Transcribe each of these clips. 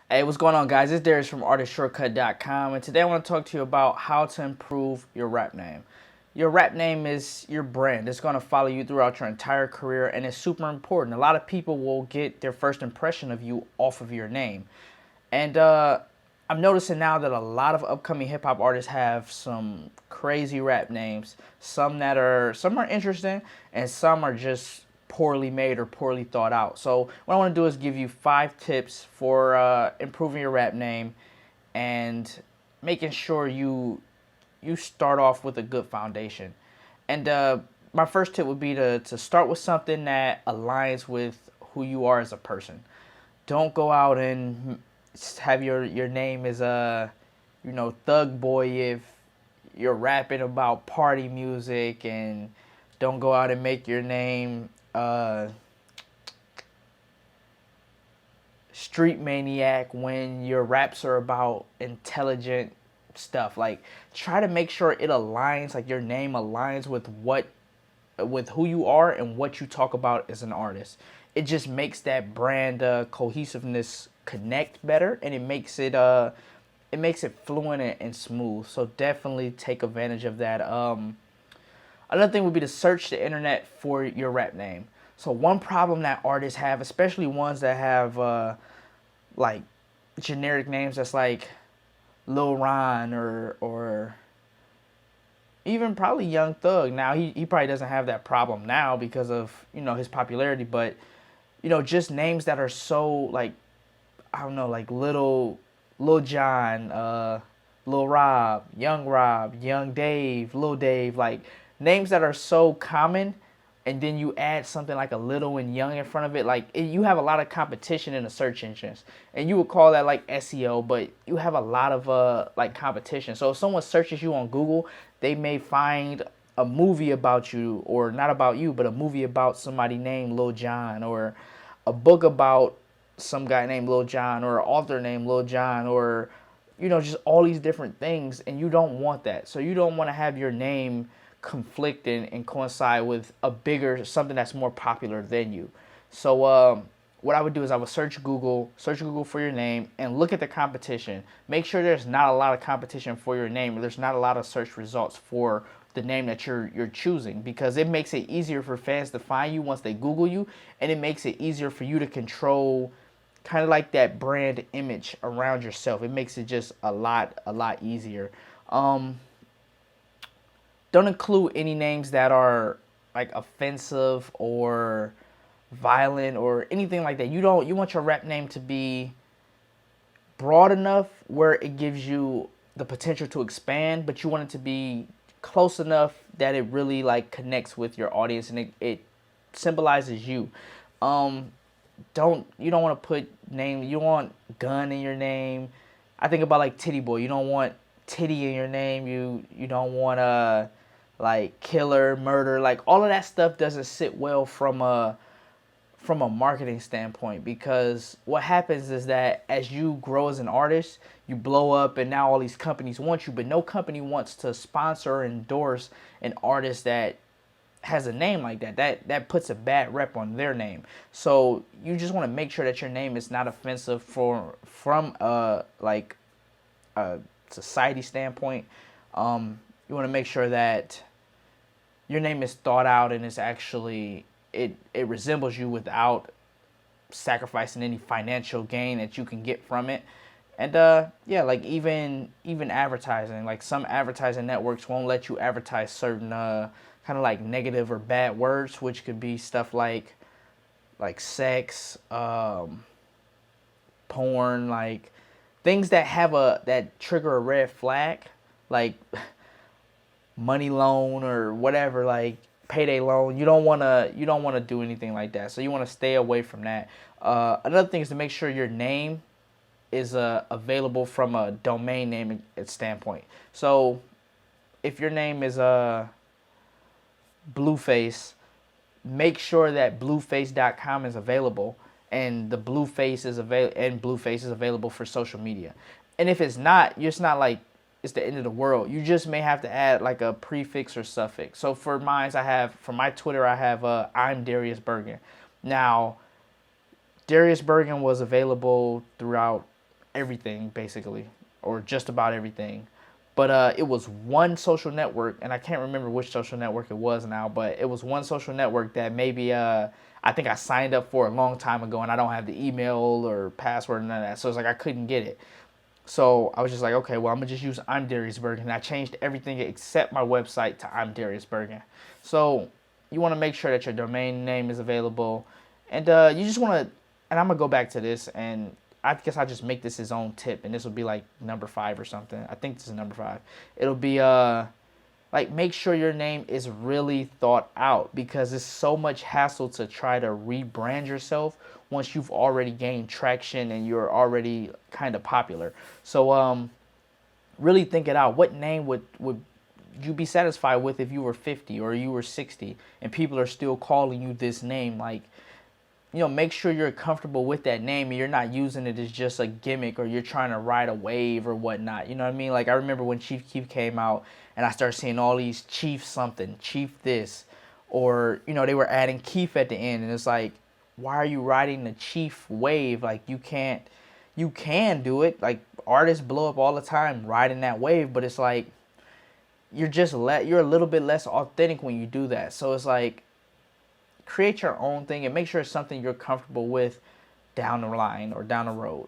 Hey, what's going on, guys? It's Darius from artistshortcut.com, and today I want to talk to you about how to improve your rap name. Your rap name is your brand. It's going to follow you throughout your entire career, and it's super important. A lot of people will get their first impression of you off of your name. And I'm noticing now that a lot of upcoming hip hop artists have some crazy rap names. Some are interesting, and some are just poorly made or poorly thought out. So what I want to do is give you 5 tips for improving your rap name and making sure you start off with a good foundation. And my first tip would be to start with something that aligns with who you are as a person. Don't go out and have your name as a Thug Boy if you're rapping about party music, and don't go out and make your name Street Maniac when your raps are about intelligent stuff. Like, try to make sure it aligns, like your name aligns with who you are and what you talk about as an artist. It just makes that brand cohesiveness connect better, and it makes it fluent and smooth. So definitely take advantage of that. Another thing would be to search the internet for your rap name. So one problem that artists have, especially ones that have like generic names that's like Lil Ron or even probably Young Thug. Now he probably doesn't have that problem now because of his popularity, but just names that are so like, I don't know, like Lil John, Lil Rob, Young Dave, Lil Dave, like names that are so common, and then you add something like a little and young in front of it, like you have a lot of competition in the search engines, and you would call that like SEO, but you have a lot of like competition. So if someone searches you on Google, they may find a movie about you, or not about you, but a movie about somebody named Lil John, or a book about some guy named Lil John, or an author named Lil John, or just all these different things, and you don't want that. So you don't want to have your name conflict and coincide with a bigger something that's more popular than you. So what I would do is I would search Google for your name, and look at the competition. Make sure there's not a lot of competition for your name, or there's not a lot of search results for the name that you're choosing, because it makes it easier for fans to find you once they Google you, and it makes it easier for you to control kind of like that brand image around yourself. It makes it just a lot easier. Don't include any names that are like offensive or violent or anything like that. You want your rap name to be broad enough where it gives you the potential to expand, but you want it to be close enough that it really like connects with your audience, and it symbolizes you. Um, you don't want to put name, you want gun in your name. I think about like Titty Boy. You don't want titty in your name. You don't want like killer, murder, like all of that stuff doesn't sit well from a marketing standpoint, because what happens is that as you grow as an artist, you blow up, and now all these companies want you, but no company wants to sponsor or endorse an artist that has a name like that. That puts a bad rep on their name. So you just want to make sure that your name is not offensive from like a society standpoint. You want to make sure that your name is thought out, and it's actually it resembles you without sacrificing any financial gain that you can get from it. And yeah, like even advertising, like some advertising networks won't let you advertise certain kind of like negative or bad words, which could be stuff like sex, porn, like things that have that trigger a red flag, like money loan or whatever, like payday loan. You don't want to do anything like that. So you want to stay away from that. Another thing is to make sure your name is available from a domain name standpoint. So if your name is Blueface, make sure that blueface.com is available, and Blueface is available for social media. And if it's not, it's not like it's the end of the world. You just may have to add like a prefix or suffix. So for my Twitter, I have I'm Darius Bergen. Now, Darius Bergen was available throughout everything basically, or just about everything. But it was one social network, and I can't remember which social network it was now, but it was one social network that maybe I think I signed up for a long time ago, and I don't have the email or password and none of that. So it's like I couldn't get it. So I was just like, okay, well, I'm gonna just use I'm Darius Bergen. And I changed everything except my website to I'm Darius Bergen. So you want to make sure that your domain name is available, and you just want to. And I'm gonna go back to this, and I guess I'll just make this his own tip, and this will be like number 5 or something. I think this is number 5. It'll be like, make sure your name is really thought out, because it's so much hassle to try to rebrand yourself once you've already gained traction and you're already kind of popular. So really think it out. What name would you be satisfied with if you were 50 or you were 60 and people are still calling you this name? Like, make sure you're comfortable with that name and you're not using it as just a gimmick, or you're trying to ride a wave or whatnot. You know what I mean? Like, I remember when Chief Keef came out and I started seeing all these Chief something, Chief this, or, they were adding Keef at the end, and it's like, why are you riding the Chief wave? Like, you can do it. Like, artists blow up all the time riding that wave, but it's like, you're a little bit less authentic when you do that. So it's like, create your own thing and make sure it's something you're comfortable with down the line or down the road.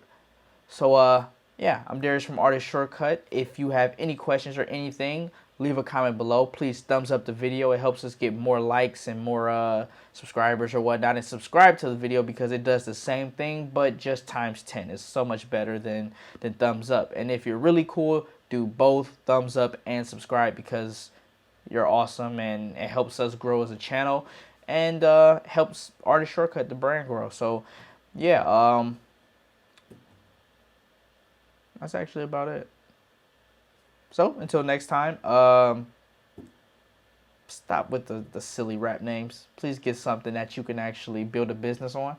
So yeah, I'm Darius from Artist Shortcut. If you have any questions or anything, leave a comment below. Please thumbs up the video. It helps us get more likes and more subscribers or whatnot. And subscribe to the video, because it does the same thing, but just times 10. It's so much better than thumbs up. And if you're really cool, do both thumbs up and subscribe, because you're awesome and it helps us grow as a channel, and helps Artist Shortcut, the brand, grow. So yeah, that's actually about it. So until next time, stop with the silly rap names. Please get something that you can actually build a business on.